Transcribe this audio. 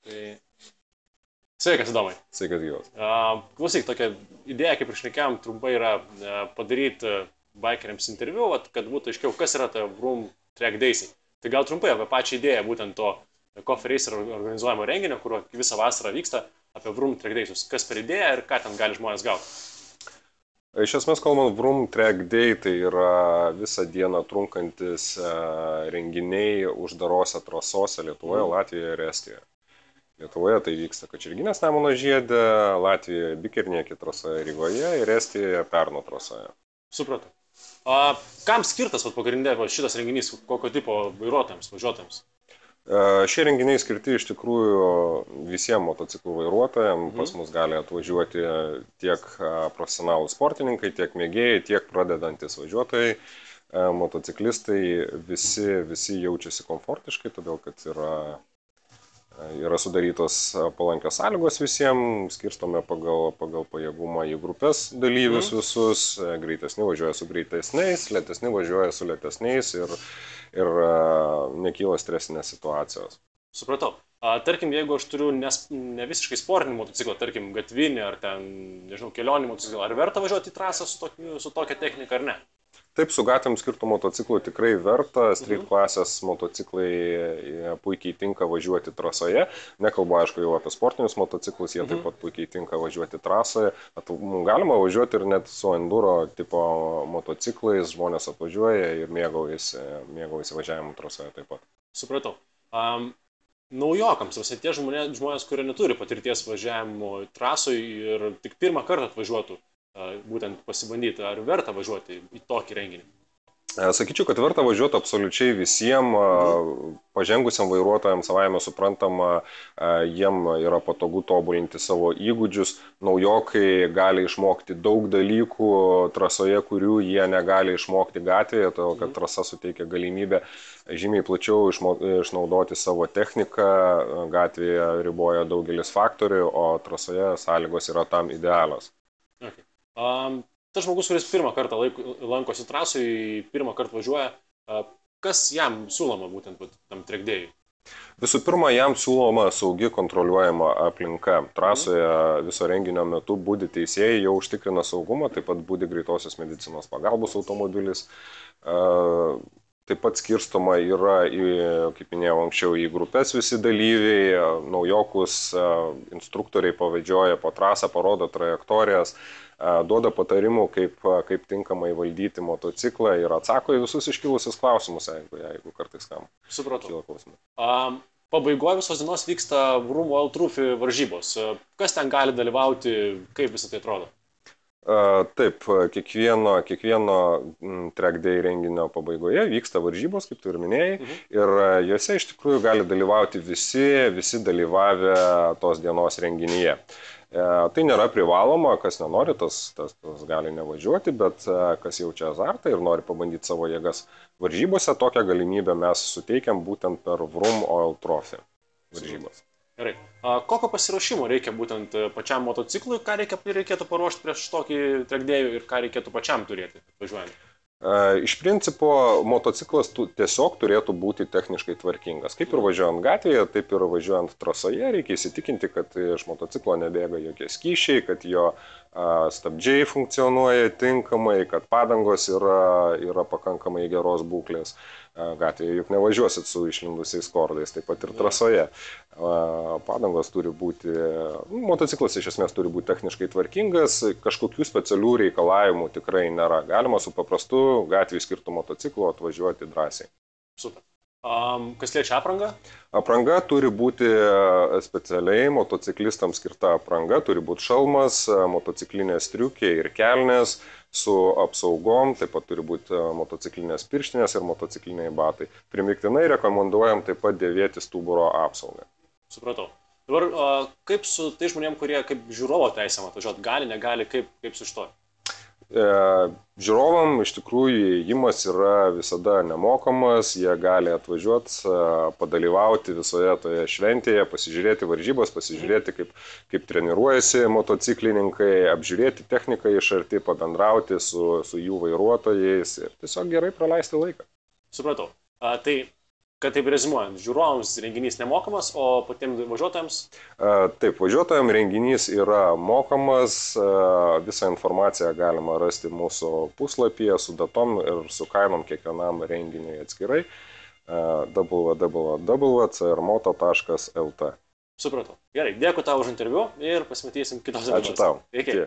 Tai... Sveikas, Domai. Sveikas, gyvas. Klausyk, tokia idėja, kaip ir šnekėjom, trumpai yra padaryti bikeriams interviu, kad būtų aiškiau, kas yra ta Vroom Track Days. Tai gal trumpai apie pačią idėją, būtent to Coffee Racer organizuojamo renginio, kurio visą vasarą vyksta, apie Vroom Track Days. Kas per idėją ir ką ten gali žmonės gauti? Iš esmės, kalbant, Vroom Track Day tai yra visą dieną trunkantis renginiai uždarose trasose Lietuvoje, Latvijoje ir Estijoje. Lietuvoje tai vyksta Kačerginės Nemuno žiede, Latvijoje Bikernėki trasoje Rygoje ir Estijoje Perno trasoje. Supratau. Kam skirtas pagrindė šitas renginys, kokio tipo vairuotojams, važiuotojams? Šie renginiai skirti iš tikrųjų visiems motociklų vairuotojams. Pas mus gali atvažiuoti tiek profesionalų sportininkai, tiek mėgėjai, tiek pradedantis važiuotojai. Motociklistai visi jaučiasi komfortiškai, todėl kad yra sudarytos palankios sąlygos visiems, skirstome pagal pajėgumą į grupės dalyvius visus, greitesni važiuoja su greitesniais, lėtesni važiuoja su lėtesniais ir nekyla stresinės situacijos. Supratau. Tarkim, jeigu aš turiu ne visiškai sportinį motociklą, tarkim, gatvinį ar ten, nežinau, kelionį motociklą, ar verta važiuoti į trasą su tokia technika ar ne? Taip, su gatvėm skirtų motociklų tikrai verta, street klasės motociklai puikiai tinka važiuoti trasoje, nekalbu aišku jau apie sportinius motociklus, jie taip pat puikiai tinka važiuoti trasoje, galima važiuoti ir net su enduro tipo motociklais, žmonės atvažiuoja ir mėgaujasi važiavimu trasoje taip pat. Supratau. Naujokams, tie žmonės, kurie neturi patirties važiavimo trasoje ir tik pirmą kartą atvažiuotų, būtent pasibandyti, ar verta važiuoti į tokį renginį? Sakyčiau, kad verta važiuoti absoliučiai visiems, pažengusiam vairuotojams savaime suprantama, jiem yra patogu tobulinti savo įgūdžius, naujokai gali išmokti daug dalykų trasoje, kurių jie negali išmokti gatvėje, todėl kad trasa suteikia galimybę žymiai plačiau išnaudoti savo techniką, gatvėje riboja daugelis faktorių, o trasoje sąlygos yra tam idealios. Okay. Tas žmogus, kuris pirmą kartą lankosi trasoje, pirmą kartą važiuoja, kas jam siūloma būtent tam track day'ui? Visų pirma, jam siūloma saugi kontroliuojama aplinka. Trasoje viso renginio metu budi teisėjai, jau užtikrina saugumą, taip pat budi greitosios medicinos pagalbos automobilis. Taip pat skirstoma yra, kaip minėjau anksčiau, į grupės visi dalyviai, naujokus instruktoriai pavažiuoja po trasą, parodo trajektorijas, duoda patarimų, kaip tinkamai valdyti motociklą ir atsako į visus iškilusius klausimus, jeigu kartais kam kyla klausimai. Pabaigoje visos dienos vyksta Vroom World Trophy varžybos. Kas ten gali dalyvauti, kaip visą tai atrodo? Taip, kiekvieno track day renginio pabaigoje vyksta varžybos, kaip tu ir minėjai, ir juose iš tikrųjų gali dalyvauti visi dalyvavę tos dienos renginyje. Tai nėra privaloma, kas nenori, tas gali nevažiuoti, bet kas jaučia azartą ir nori pabandyti savo jėgas varžybose, tokią galimybę mes suteikiam būtent per Vroom Oil Trophy varžybas. Gerai. Kokio pasiruošimo reikia būtent pačiam motociklui, ką reikėtų paruošti prieš tokį track day'ų ir ką reikėtų pačiam turėti važiuojant? Iš principo, motociklas tiesiog turėtų būti techniškai tvarkingas. Kaip ir važiuojant gatvėje, taip ir važiuojant trasoje, reikia įsitikinti, kad iš motociklo nebėga jokie skysčiai, kad jo stabdžiai funkcionuoja tinkamai, kad padangos yra pakankamai geros būklės. Gatvėje juk nevažiuosit su išlindusiais kordais, taip pat ir trasoje. Padangos turi būti, motociklas iš esmės turi būti techniškai tvarkingas, kažkokių specialių reikalavimų tikrai nėra. Galima su paprastu gatvėje skirtu motociklu atvažiuoti drąsiai. Super. Kas liečia aprangą? Apranga turi būti specialiai motociklistams skirta apranga, turi būti šalmas, motociklinės striukė ir kelnės su apsaugom, taip pat turi būti motociklinės pirštinės ir motocikliniai batai. Primiktinai rekomenduojam taip pat dėvėti stuburo apsaugą. Supratau. Dabar kaip su tai žmonėm, kurie kaip žiūrovo teisėm atvažiuoti, gali, negali, kaip su šito? Žiūrovam iš tikrųjų įėjimas yra visada nemokamas, jie gali atvažiuoti, padalyvauti visoje toje šventėje, pasižiūrėti varžybas, pasižiūrėti, kaip treniruojasi motociklininkai, apžiūrėti techniką iš arti, pabendrauti su jų vairuotojais ir tiesiog gerai praleisti laiką. Supratau. Tai kad taip rezimuojant, žiūrovams renginys nemokamas, o patiems važiuotojams? Taip, važiuotojams renginys yra mokamas, visą informaciją galima rasti mūsų puslapyje su datom ir su kainom kiekvienam renginiui atskirai www.crmoto.lt. Supratau. Gerai, dėkui tau už interviu ir pasimatysim kitose Ačiū tau. Iki.